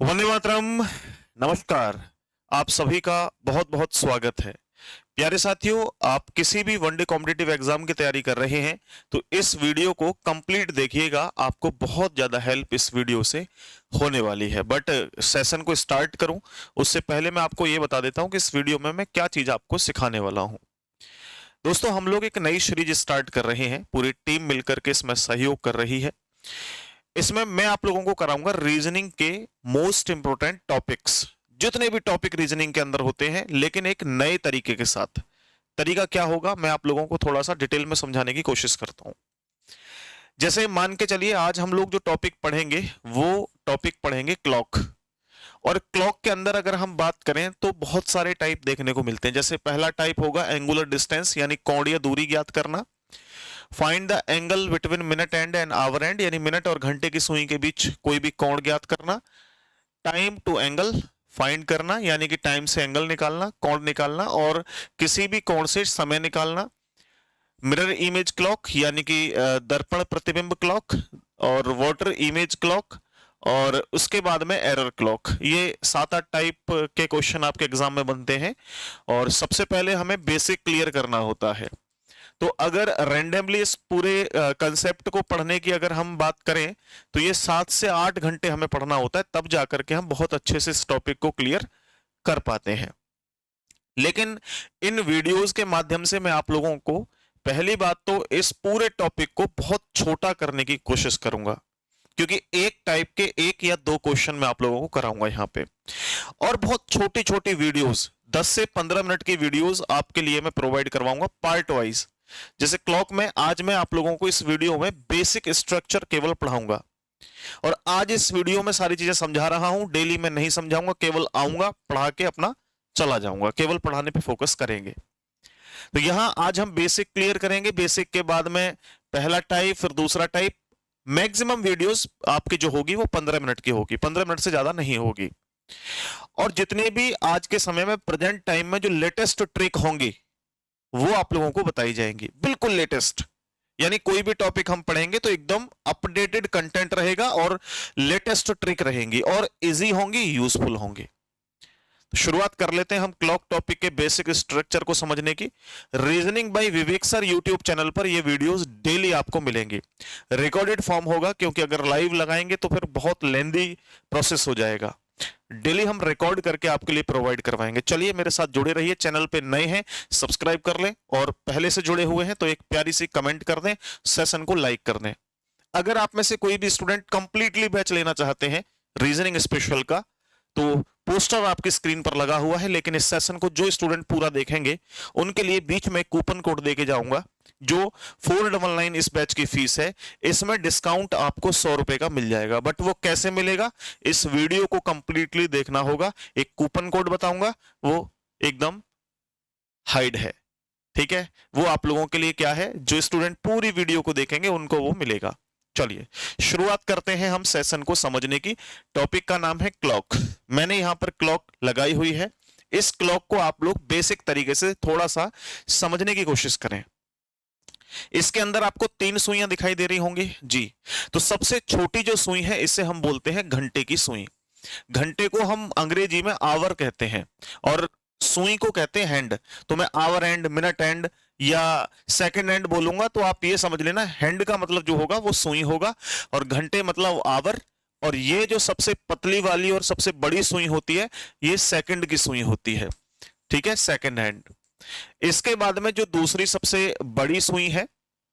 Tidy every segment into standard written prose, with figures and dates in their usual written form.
वंदे मातरम। नमस्कार। आप सभी का बहुत बहुत स्वागत है। प्यारे साथियों, आप किसी भी वनडे कॉम्पिटिटिव एग्जाम की तैयारी कर रहे हैं तो इस वीडियो को कंप्लीट देखिएगा। आपको बहुत ज्यादा हेल्प इस वीडियो से होने वाली है। बट सेशन को स्टार्ट करूं उससे पहले मैं आपको ये बता देता हूं कि इस वीडियो में मैं क्या चीज आपको सिखाने वाला हूं। दोस्तों, हम लोग एक नई सीरीज स्टार्ट कर रहे हैं, पूरी टीम मिलकर के इसमें सहयोग कर रही है। इसमें मैं आप लोगों को कराऊंगा रीजनिंग के मोस्ट इंपोर्टेंट टॉपिक्स, जितने भी टॉपिक रीजनिंग के अंदर होते हैं, लेकिन एक नए तरीके के साथ। तरीका क्या होगा मैं आप लोगों को थोड़ा सा डिटेल में समझाने की कोशिश करता हूं। जैसे मान के चलिए, आज हम लोग जो टॉपिक पढ़ेंगे वो टॉपिक पढ़ेंगे क्लॉक। और क्लॉक के अंदर अगर हम बात करें तो बहुत सारे टाइप देखने को मिलते हैं। जैसे पहला टाइप होगा एंगुलर डिस्टेंस, यानी कोणीय दूरी ज्ञात करना। Find the angle between minute and and our and, यानी मिनट और घंटे की सुई के बीच कोई भी कोण ज्ञात करना। टाइम टू एंगल फाइंड करना, यानी कि टाइम से एंगल निकालना, कोण निकालना, और किसी भी कोण से समय निकालना। मिरर इमेज क्लॉक, यानी कि दर्पण प्रतिबिंब क्लॉक, और वाटर इमेज क्लॉक, और उसके बाद में एरर क्लॉक। ये 7-8 टाइप के क्वेश्चन आपके एग्जाम में बनते हैं। और सबसे पहले हमें बेसिक क्लियर करना होता है। तो अगर रैंडमली इस पूरे कंसेप्ट को पढ़ने की अगर हम बात करें तो ये 7 से 8 घंटे हमें पढ़ना होता है, तब जाकर के हम बहुत अच्छे से इस टॉपिक को क्लियर कर पाते हैं। लेकिन इन वीडियोस के माध्यम से मैं आप लोगों को पहली बात तो इस पूरे टॉपिक को बहुत छोटा करने की कोशिश करूंगा, क्योंकि एक टाइप के 1 या 2 क्वेश्चन मैं आप लोगों को कराऊंगा यहां पे। और बहुत छोटी छोटी वीडियोस, 10 से 15 मिनट की वीडियोस आपके लिए मैं प्रोवाइड करवाऊंगा पार्ट वाइज। जैसे क्लॉक में आज मैं आप लोगों को इस वीडियो में बेसिक स्ट्रक्चर केवल पढ़ाऊंगा, और आज इस वीडियो में सारी चीजें समझा रहा हूं। डेली मैं नहीं समझाऊंगा, केवल आऊंगा पढ़ा के अपना चला जाऊंगा, केवल पढ़ाने पे फोकस करेंगे। तो यहां आज हम बेसिक क्लियर करेंगे। बेसिक के बाद में पहला टाइप, फिर दूसरा टाइप। मैक्सिमम वीडियोस आपकी जो होगी वो 15 मिनट की होगी, 15 मिनट से ज्यादा नहीं होगी। और जितने भी आज के समय में प्रेजेंट टाइम में जो लेटेस्ट ट्रिक होंगी वो आप लोगों को बताई जाएंगी, बिल्कुल लेटेस्ट। यानी कोई भी टॉपिक हम पढ़ेंगे तो एकदम अपडेटेड कंटेंट रहेगा, और लेटेस्ट ट्रिक रहेंगी, और इजी होंगी, यूजफुल होंगी। तो शुरुआत कर लेते हैं हम क्लॉक टॉपिक के बेसिक स्ट्रक्चर को समझने की। रीजनिंग बाय विवेक सर यूट्यूब चैनल पर ये वीडियोस डेली आपको मिलेंगी। रिकॉर्डेड फॉर्म होगा, क्योंकि अगर लाइव लगाएंगे तो फिर बहुत लेंदी प्रोसेस हो जाएगा। डेली हम रिकॉर्ड करके आपके लिए प्रोवाइड करवाएंगे। चलिए मेरे साथ जुड़े रहिए। चैनल पे नए हैं सब्सक्राइब कर लें, और पहले से जुड़े हुए हैं तो एक प्यारी सी कमेंट कर दें, सेशन को लाइक कर दें। अगर आप में से कोई भी स्टूडेंट कंप्लीटली बैच लेना चाहते हैं रीजनिंग स्पेशल का, तो पोस्टर आपकी स्क्रीन पर लगा हुआ है। लेकिन इस सेशन को जो स्टूडेंट पूरा देखेंगे उनके लिए बीच में कूपन कोड देके जाऊंगा, जो 499 इस बैच की फीस है। इसमें डिस्काउंट आपको 100 रुपए का मिल जाएगा। बट वो कैसे मिलेगा, इस वीडियो को कंप्लीटली देखना होगा। एक कूपन कोड बताऊंगा, वो एकदम हाइड है, ठीक है। वो आप लोगों के लिए क्या है, जो स्टूडेंट पूरी वीडियो को देखेंगे उनको वो मिलेगा। चलिए शुरुआत करते हैं हम सेशन को समझने की। टॉपिक का नाम है क्लॉक। मैंने यहां पर क्लॉक लगाई हुई है। इस क्लॉक को आप लोग बेसिक तरीके से थोड़ा सा समझने की कोशिश करें। इसके अंदर आपको 3 सुइयां दिखाई दे रही होंगी जी। तो सबसे छोटी जो सुई है इसे हम बोलते हैं घंटे की सुई। घंटे को हम अंग्रेजी में आवर कहते हैं, और सुई को कहते हैं हैंड। तो मैं आवर हैंड, मिनट हैंड या सेकंड हैंड बोलूंगा तो आप ये समझ लेना, हैंड का मतलब जो होगा वो सुई होगा, और घंटे मतलब आवर। और ये जो सबसे पतली वाली और सबसे बड़ी सुई होती है, ये सेकंड की सुई होती है, ठीक है, सेकंड हैंड। इसके बाद में जो दूसरी सबसे बड़ी सुई है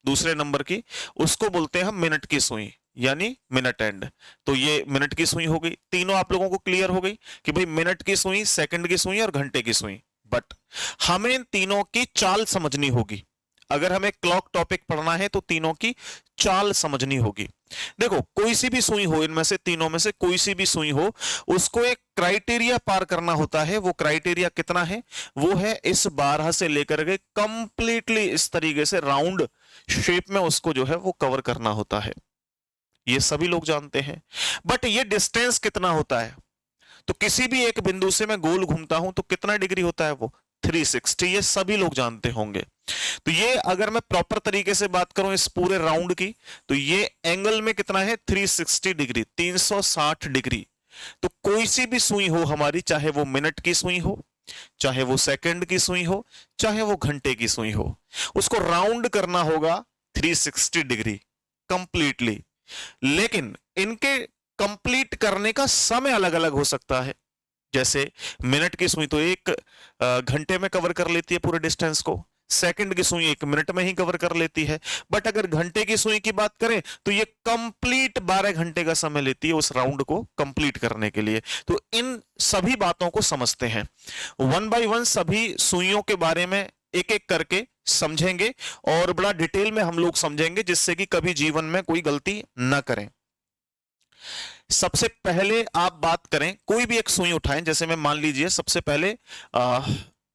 दूसरे नंबर की, उसको बोलते हैं हम मिनट की सुई, यानी मिनट एंड। तो ये मिनट की सुई हो गई। तीनों आप लोगों को क्लियर हो गई कि भाई मिनट की सुई, सेकंड की सुई और घंटे की सुई। बट हमें इन तीनों की चाल समझनी होगी। अगर हमें क्लॉक टॉपिक पढ़ना है तो तीनों की चाल समझनी होगी। देखो, कोई सी भी सुई हो, इनमें से तीनों में से कोई सी भी सुई हो, उसको एक क्राइटेरिया पार करना होता है। वो क्राइटेरिया कितना है, वो है इस 12 से लेकर के कंप्लीटली इस तरीके से राउंड शेप में उसको जो है वो कवर करना होता है। ये सभी लोग जानते हैं। बट ये डिस्टेंस कितना होता है, तो किसी भी एक बिंदु से मैं गोल घूमता हूं तो कितना डिग्री होता है, वो 360। ये सभी लोग जानते होंगे। तो ये अगर मैं प्रॉपर तरीके से बात करूं इस पूरे राउंड की, तो ये एंगल में कितना है, 360 डिग्री, 360 डिग्री। तो कोई सी भी सुई हो हमारी, चाहे वो मिनट की सुई हो, चाहे वो सेकंड की सुई हो, चाहे वो घंटे की सुई हो, उसको राउंड करना होगा 360 डिग्री कंप्लीटली। लेकिन इनके कंप्लीट करने का समय अलग अलग हो सकता है। जैसे मिनट की सुई तो एक घंटे में कवर कर लेती है पूरे डिस्टेंस को, सेकंड की सुई 1 मिनट में ही कवर कर लेती है। बट अगर घंटे की सुई की बात करें तो ये कंप्लीट 12 घंटे का समय लेती है उस राउंड को कंप्लीट करने के लिए। तो इन सभी बातों को समझते हैं, वन बाय वन सभी सुइयों के बारे में एक एक करके समझेंगे और बड़ा डिटेल में हम लोग समझेंगे, जिससे कि कभी जीवन में कोई गलती ना करें। सबसे पहले आप बात करें, कोई भी एक सुई उठाएं, जैसे मैं मान लीजिए सबसे पहले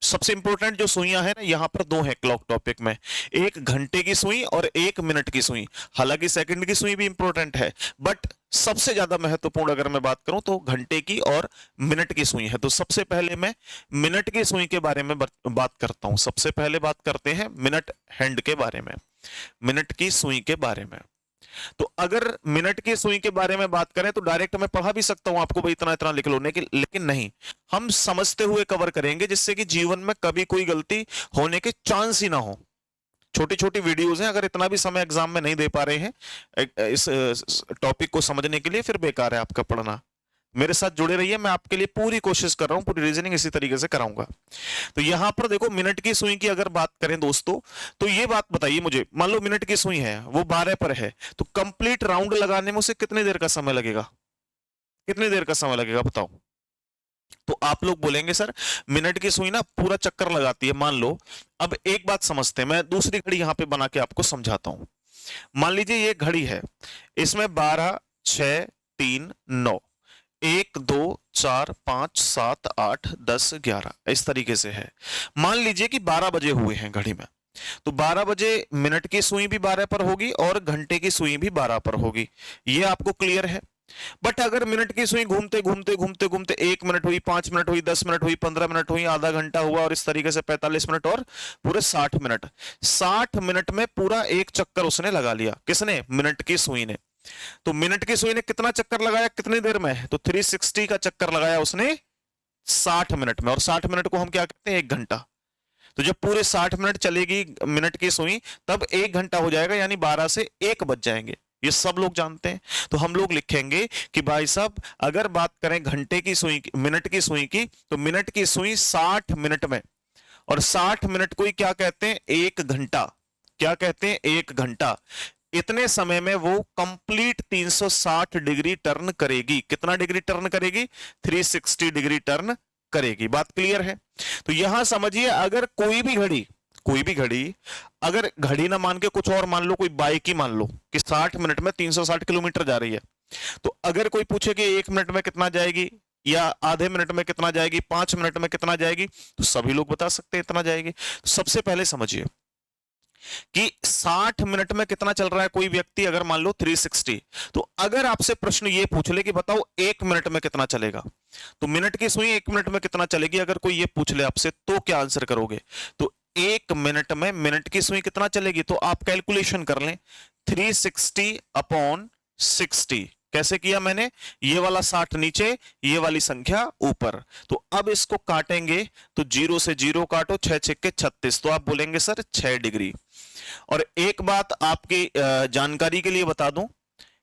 सबसे इंपॉर्टेंट जो सुइयां हैं ना, यहां पर दो हैं क्लॉक टॉपिक में, एक घंटे की सुई और एक मिनट की सुई। हालांकि सेकंड की सुई भी इंपॉर्टेंट है, बट सबसे ज्यादा महत्वपूर्ण अगर मैं बात करूं तो घंटे की और मिनट की सुई है। तो सबसे पहले मैं मिनट की सुई के बारे में बात करता हूं। सबसे पहले बात करते हैं मिनट हैंड के बारे में, मिनट की सुई के बारे में। तो अगर मिनट की सुई के बारे में बात करें तो डायरेक्ट मैं पढ़ा भी सकता हूं आपको, भाई इतना इतना लिख लो, लेकिन नहीं, हम समझते हुए कवर करेंगे, जिससे कि जीवन में कभी कोई गलती होने के चांस ही ना हो। छोटी छोटी वीडियोस हैं, अगर इतना भी समय एग्जाम में नहीं दे पा रहे हैं इस टॉपिक को समझने के लिए, फिर बेकार है आपका पढ़ना। मेरे साथ जुड़े रहिए, मैं आपके लिए पूरी कोशिश कर रहा हूं, पूरी रीजनिंग इसी तरीके से कराऊंगा। तो यहां पर देखो, मिनट की सुई की अगर बात करें दोस्तों, तो ये बात बताइए मुझे, मान लो मिनट की सुई है, वो 12 पर है, तो कंप्लीट राउंड लगाने में उसे कितनी देर का समय लगेगा? कितनी देर का समय लगेगा बताओ? तो आप लोग बोलेंगे सर मिनट की सुई ना पूरा चक्कर लगाती है, मान लो। अब एक बात समझते हैं, मैं दूसरी घड़ी यहां पे बना के आपको समझाता हूं। मान लीजिए ये घड़ी है, इसमें 12, 6, 3, 9, 1, 2, 4, 5, 7, 8, 10, 11 इस तरीके से है। मान लीजिए कि 12 बजे हुए हैं घड़ी में, तो 12 बजे मिनट की सुई भी 12 पर होगी और घंटे की सुई भी 12 पर होगी। ये आपको क्लियर है? बट अगर मिनट की सुई घूमते घूमते घूमते घूमते 1 मिनट हुई, 5 मिनट हुई, 10 मिनट हुई, 15 मिनट हुई, आधा घंटा हुआ, और इस तरीके से 45 मिनट और पूरे 60 मिनट, 60 मिनट में पूरा एक चक्कर उसने लगा लिया। किसने? मिनट की सुई ने। तो मिनट की सुई ने कितना चक्कर लगाया कितनी देर में? तो 360 का चक्कर लगाया उसने 60 मिनट में, और 60 मिनट को हम क्या कहते हैं? 1 घंटा। तो जब पूरे 60 मिनट चलेगी मिनट की सुई, तब 1 घंटा हो जाएगा, यानी 12 से 1 बज जाएंगे। ये सब लोग जानते हैं। तो हम लोग लिखेंगे कि भाई साहब, अगर बात करें घंटे की सुई की, मिनट की सुई की, तो मिनट की सुई 60 मिनट में, और 60 मिनट को ही क्या कहते हैं? 1 घंटा। क्या कहते हैं? 1 घंटा। इतने समय में वो कंप्लीट 360 डिग्री टर्न करेगी। कितना डिग्री टर्न करेगी? 360 डिग्री टर्न करेगी। बात क्लियर है? तो यहां समझिए, अगर कोई भी घड़ी अगर घड़ी ना मान के कुछ और मान लो, कोई बाइक ही मान लो कि 60 मिनट में 360 किलोमीटर जा रही है, तो अगर कोई पूछे कि 1 मिनट में कितना जाएगी, या आधे मिनट में कितना जाएगी, 5 मिनट में कितना जाएगी, तो सभी लोग बता सकते हैं इतना जाएगी। तो सबसे पहले समझिए कि 60 मिनट में कितना चल रहा है कोई व्यक्ति, अगर मान लो 360, तो अगर आपसे प्रश्न ये पूछ ले कि बताओ 1 मिनट में कितना चलेगा, तो मिनट की सुई 1 मिनट में कितना चलेगी, अगर कोई ये पूछ ले आपसे, तो क्या आंसर करोगे? तो 1 मिनट में मिनट की सुई कितना चलेगी? तो आप कैलकुलेशन कर लें, 360 अपॉन 60। कैसे किया मैंने? ये वाला 60 नीचे, ये वाली संख्या ऊपर। तो अब इसको काटेंगे, तो 0 से 0 काटो, 6 6 36, तो आप बोलेंगे सर 6 डिग्री। और एक बात आपकी जानकारी के लिए बता दूं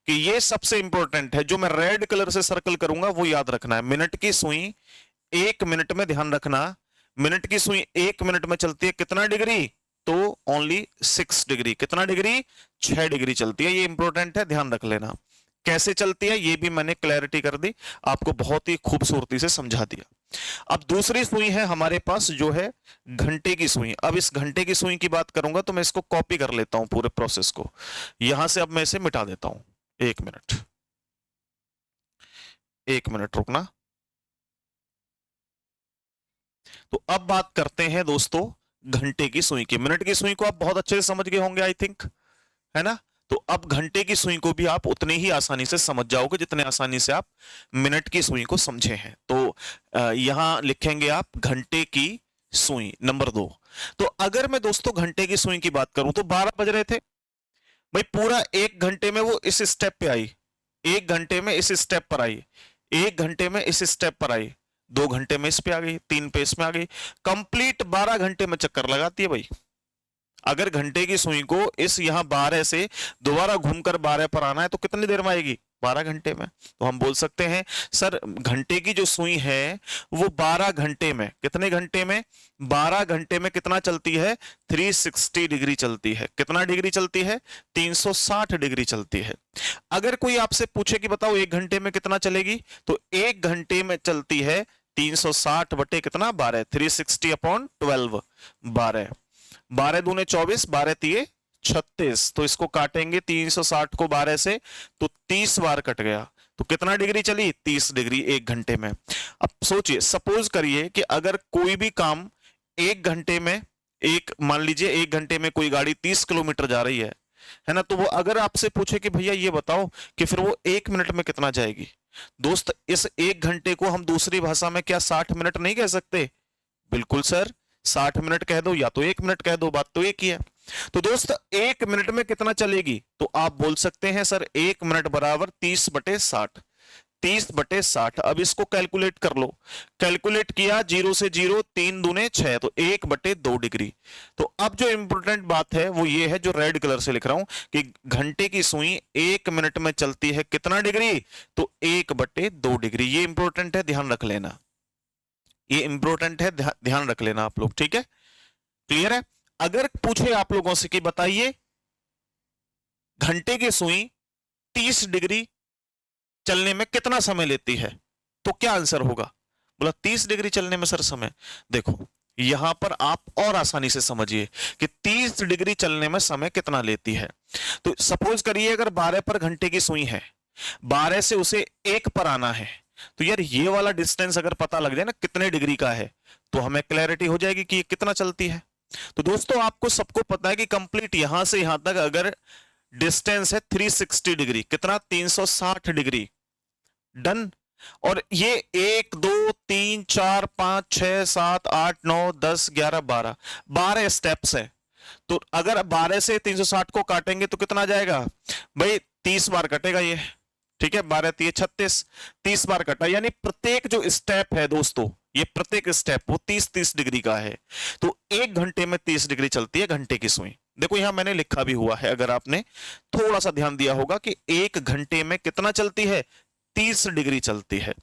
कि ये सबसे इंपॉर्टेंट है, जो मैं रेड कलर से सर्कल करूंगा वो याद रखना है। मिनट की सुई 1 मिनट में, ध्यान रखना, मिनट की सुई 1 मिनट में चलती है कितना डिग्री? तो ओनली 6 डिग्री। कितना डिग्री? 6 डिग्री चलती है। ये इंपॉर्टेंट है, ध्यान रख लेना। कैसे चलती है ये भी मैंने क्लैरिटी कर दी आपको, बहुत ही खूबसूरती से समझा दिया। अब दूसरी सुई है हमारे पास, जो है घंटे की सुई। अब इस घंटे की सुई की बात करूंगा तो मैं इसको कॉपी कर लेता हूं पूरे प्रोसेस को, यहां से अब मैं इसे मिटा देता हूं। 1 मिनट, 1 मिनट रुकना। तो अब बात करते हैं दोस्तों घंटे की सुई की। मिनट की सुई को आप बहुत अच्छे से समझ गए होंगे आई थिंक, है ना? तो अब घंटे की सुई को भी आप उतने ही आसानी से समझ जाओगे जितने आसानी से आप मिनट की सुई को समझे हैं। तो यहां लिखेंगे आप घंटे की सुई नंबर 2। तो अगर मैं दोस्तों घंटे की सुई की बात करूं तो 12 बज रहे थे भाई, पूरा 1 घंटे में वो इस स्टेप पे आई, 1 घंटे में इस स्टेप पर आई, 1 घंटे में इस स्टेप पर आई, 2 घंटे में इस पे आ गई, 3 पे इसमें आ गई, कंप्लीट 12 घंटे में चक्कर लगाती है भाई। अगर घंटे की सुई को इस यहां 12 से दोबारा घूमकर 12 पर आना है तो कितनी देर में आएगी? 12 घंटे में। तो हम बोल सकते हैं सर घंटे की जो सुई है वो 12 घंटे में, कितने घंटे में? 12 घंटे में कितना चलती है? 360 डिग्री चलती है। कितना डिग्री चलती है? 360 डिग्री चलती है। अगर कोई आपसे पूछे कि बताओ 1 घंटे में कितना चलेगी, तो 1 घंटे में चलती है 360 बटे कितना? 12, 360 अपॉन 12, 12, 12 दूने 24, 12 तिये 36। तो इसको काटेंगे 360 को 12 से तो 30 बार कट गया, तो कितना डिग्री चली? 30 डिग्री 1 घंटे में। अब सोचिए, सपोज करिए कि अगर कोई भी काम 1 घंटे में, मान लीजिए 1 घंटे में कोई गाड़ी 30 किलोमीटर जा रही है ना, तो वो अगर आपसे पूछे कि भैया ये बताओ कि फिर वो 1 मिनट में कितना जाएगी, दोस्त इस 1 घंटे को हम दूसरी भाषा में क्या 60 मिनट नहीं कह सकते? बिल्कुल सर, 60 मिनट कह दो या तो 1 मिनट कह दो, बात तो एक ही है। तो दोस्त 1 मिनट में कितना चलेगी? तो आप बोल सकते हैं सर 1 मिनट बराबर 30 बटे 60, 30 बटे 60। अब इसको कैलकुलेट कर लो, कैलकुलेट किया 0 से 0, 3 दूने 6, तो 1 बटे 2 डिग्री। तो अब जो इंपॉर्टेंट बात है वो ये है, जो रेड कलर से लिख रहा हूं कि घंटे की सुई 1 मिनट में चलती है कितना डिग्री? तो 1 बटे 2 डिग्री। ये इंपॉर्टेंट है, ध्यान रख लेना, ये इंपॉर्टेंट है, ध्यान रख लेना आप लोग, ठीक है? क्लियर है? अगर पूछे आप लोगों से कि बताइए घंटे की सुई 30 डिग्री चलने में कितना समय लेती है, तो क्या आंसर होगा? बोला 30 डिग्री चलने में सर समय। देखो यहां पर आप और आसानी से समझिए कि 30 डिग्री चलने में समय कितना लेती है। तो सपोज करिए अगर 12 पर घंटे की सुई है, 12 से उसे 1 पर आना है, तो यार ये वाला डिस्टेंस अगर पता लग जाए ना कितने डिग्री का है, तो हमें क्लैरिटी हो जाएगी कि ये कितना चलती है। तो दोस्तों आपको सबको पता है कि कंप्लीट यहां से यहां तक अगर डिस्टेंस है 360 डिग्री, कितना? 360 डिग्री। डन। और ये 1 2 3 4 5 6 7 8 9 10 11 12 12 स्टेप्स है। तो अगर 12 से 360 को काटेंगे तो कितना जाएगा भाई? 30 बार कटेगा ये, ठीक है? 12 3 36, 30 बार कटा, यानी प्रत्येक जो स्टेप है दोस्तों, ये प्रत्येक स्टेप वो 30-30 डिग्री का है। तो 1 घंटे में 30 डिग्री चलती है घंटे की सुई। देखो यहां मैंने लिखा भी हुआ है, अगर आपने थोड़ा सा ध्यान दिया होगा कि 1 घंटे में कितना चलती है? 30 डिग्री चलती है।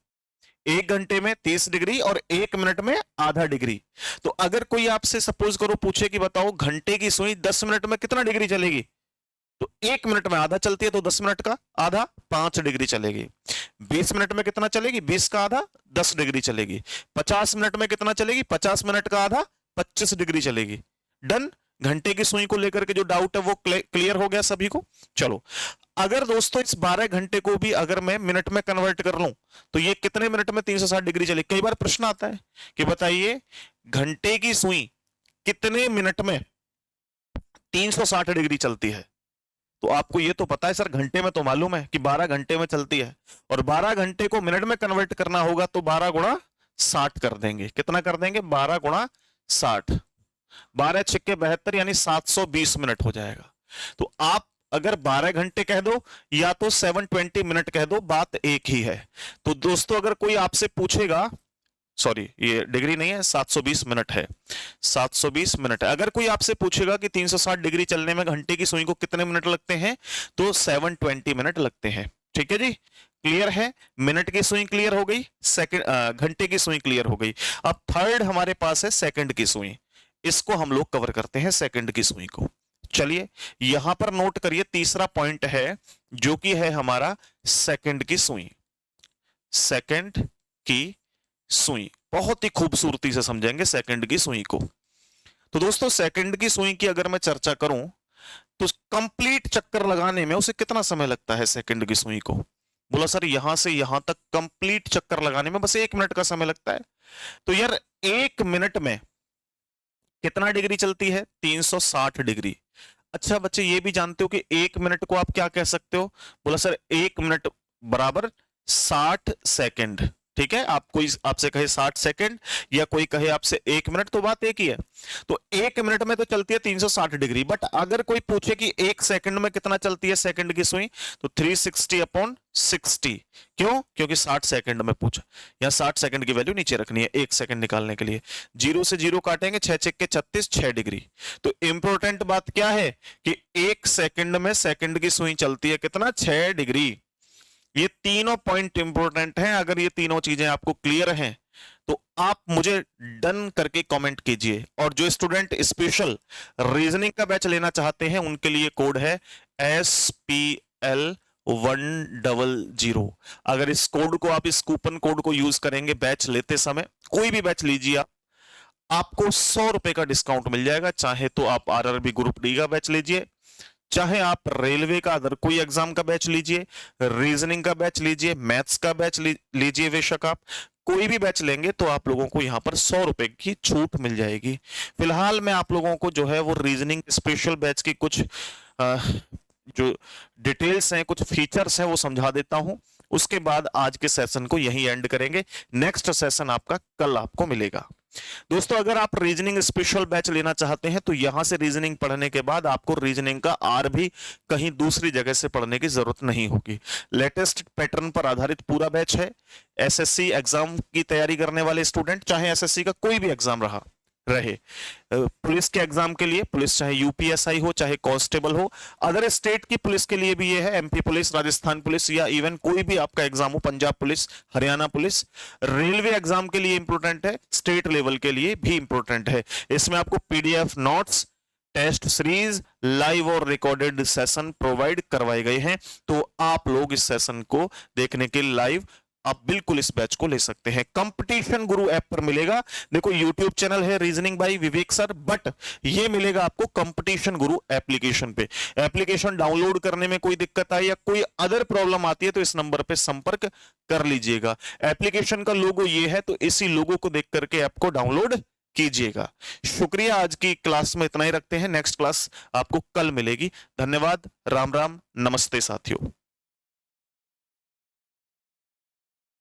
1 घंटे में 30 डिग्री और 1 मिनट में आधा डिग्री। तो अगर कोई आपसे सपोज करो पूछे कि बताओ घंटे की सुई 10 मिनट में कितना डिग्री चलेगी, तो 1 मिनट में आधा चलती है, तो 10 मिनट का आधा 5 डिग्री चलेगी। 20 मिनट में कितना चलेगी? 20 का आधा 10 डिग्री चलेगी। 50 मिनट में कितना चलेगी? 50 मिनट का आधा 25 डिग्री चलेगी। डन। घंटे की सुई को लेकर के जो डाउट है वो क्लियर हो गया सभी को? चलो अगर दोस्तों इस 12 घंटे को भी अगर मैं मिनट में कन्वर्ट कर लूं तो ये कितने मिनट में 360 डिग्री चलेगी? कई बार प्रश्न आता है कि बताइए घंटे की सुई कितने मिनट में 360 डिग्री चलती है। तो आपको ये तो पता है सर, घंटे में तो मालूम है कि 12 घंटे में चलती है, और 12 घंटे को मिनट में कन्वर्ट करना होगा तो 12 गुणा 60 कर देंगे। कितना कर देंगे? 12 गुणा 60, 12 छिक्के 72 यानी 720 मिनट हो जाएगा। तो आप अगर 12 घंटे कह दो या तो 720 मिनट कह दो, बात एक ही है। तो दोस्तों अगर कोई आपसे पूछेगा, सॉरी ये डिग्री नहीं है, 720 मिनट है, 720 मिनट है। अगर कोई आपसे पूछेगा कि 360 डिग्री चलने में घंटे की सुई को कितने मिनट लगते हैं, तो 720 मिनट लगते हैं। ठीक है जी, क्लियर है? मिनट की सुई क्लियर हो गई, सेकंड घंटे की सुई क्लियर हो गई। अब थर्ड हमारे पास है सेकंड की सुई, इसको हम लोग कवर करते हैं सेकंड की सुई को। चलिए यहां पर नोट करिए, तीसरा पॉइंट है जो कि है हमारा सेकंड की सुई। सेकंड की सुई बहुत ही खूबसूरती से समझेंगे सेकंड की सुई को। तो दोस्तों सेकंड की सुई की अगर मैं चर्चा करूं तो कंप्लीट चक्कर लगाने में उसे कितना समय लगता है सेकंड की सुई को? बोला सर यहां से यहां तक कंप्लीट चक्कर लगाने में बस 1 मिनट का समय लगता है। तो यार 1 मिनट में कितना डिग्री चलती है? 360 डिग्री। अच्छा बच्चे ये भी जानते हो कि 1 मिनट को आप क्या कह सकते हो? बोला सर 1 मिनट बराबर 60 सेकंड। ठीक है, आप कोई आपसे कहे 60 सेकंड या कोई कहे आपसे 1 मिनट, तो बात एक ही है। तो 1 मिनट में तो चलती है 360 डिग्री, बट अगर कोई पूछे कि 1 सेकंड में कितना चलती है सेकंड की सुई, तो 360 अपॉन 60। क्यों? क्योंकि 60 सेकंड में पूछा, या 60 सेकंड की वैल्यू नीचे रखनी है 1 सेकंड निकालने के लिए। 0 से 0 काटेंगे, 6 छक्के 36, 6 डिग्री। तो इंपॉर्टेंट बात क्या है कि 1 सेकंड में सेकंड की सुई चलती है कितना, 6 डिग्री। ये तीनों पॉइंट इंपॉर्टेंट हैं। अगर ये तीनों चीजें आपको क्लियर हैं तो आप मुझे डन करके कमेंट कीजिए। और जो स्टूडेंट स्पेशल रीजनिंग का बैच लेना चाहते हैं उनके लिए कोड है SPL100। अगर इस कोड को आप, इस कूपन कोड को यूज करेंगे बैच लेते समय, कोई भी बैच लीजिए आप, आपको 100 रुपए का डिस्काउंट मिल जाएगा। चाहे तो आप RRB ग्रुप डी का बैच लीजिए, चाहे आप रेलवे का अदर कोई एग्जाम का बैच लीजिए, रीजनिंग का बैच लीजिए, मैथ्स का बैच लीजिए, बेशक आप कोई भी बैच लेंगे तो आप लोगों को यहां पर 100 रुपए की छूट मिल जाएगी। फिलहाल मैं आप लोगों को जो है वो रीजनिंग स्पेशल बैच की कुछ जो डिटेल्स हैं, कुछ फीचर्स हैं, वो समझा देता हूं। उसके बाद आज के सेशन को यहीं एंड करेंगे। नेक्स्ट सेशन आपका कल आपको मिलेगा। दोस्तों, अगर आप रीजनिंग स्पेशल बैच लेना चाहते हैं तो यहां से रीजनिंग पढ़ने के बाद आपको रीजनिंग का आर भी कहीं दूसरी जगह से पढ़ने की जरूरत नहीं होगी। लेटेस्ट पैटर्न पर आधारित पूरा बैच है। एसएससी एग्जाम की तैयारी करने वाले स्टूडेंट, चाहे एसएससी का कोई भी एग्जाम रहे, पुलिस के एग्जाम के लिए, पुलिस चाहे यूपीएसआई हो, चाहे कांस्टेबल हो, अदर स्टेट की पुलिस के लिए भी ये है, एमपी पुलिस, राजस्थान पुलिस, या इवन कोई भी आपका एग्जाम हो, Punjab police, Haryana police. Railway exam के लिए इंपॉर्टेंट है, स्टेट लेवल के लिए भी इंपॉर्टेंट है। इसमें आपको PDF notes, test series, live और रिकॉर्डेड सेशन प्रोवाइड करवाए गए हैं। तो आप लोग इस सेशन को देखने के लाइव आप बिल्कुल इस बैच को ले सकते हैं। कंपटीशन गुरु ऐप पर मिलेगा। देखो, यूट्यूब चैनल है reasoning bye Vivek sir, but ये मिलेगा आपको कंपटीशन गुरु एप्लीकेशन पे। एप्लीकेशन डाउनलोड करने में कोई दिक्कत आई या कोई अदर प्रॉब्लम आती है तो इस नंबर पे संपर्क कर लीजिएगा। एप्लीकेशन का लोगो ये है, तो इसी लोगो को देख करके ऐप को डाउनलोड कीजिएगा। शुक्रिया, आज की क्लास में इतना ही रखते हैं। नेक्स्ट क्लास आपको कल मिलेगी। धन्यवाद, राम राम, नमस्ते साथियों।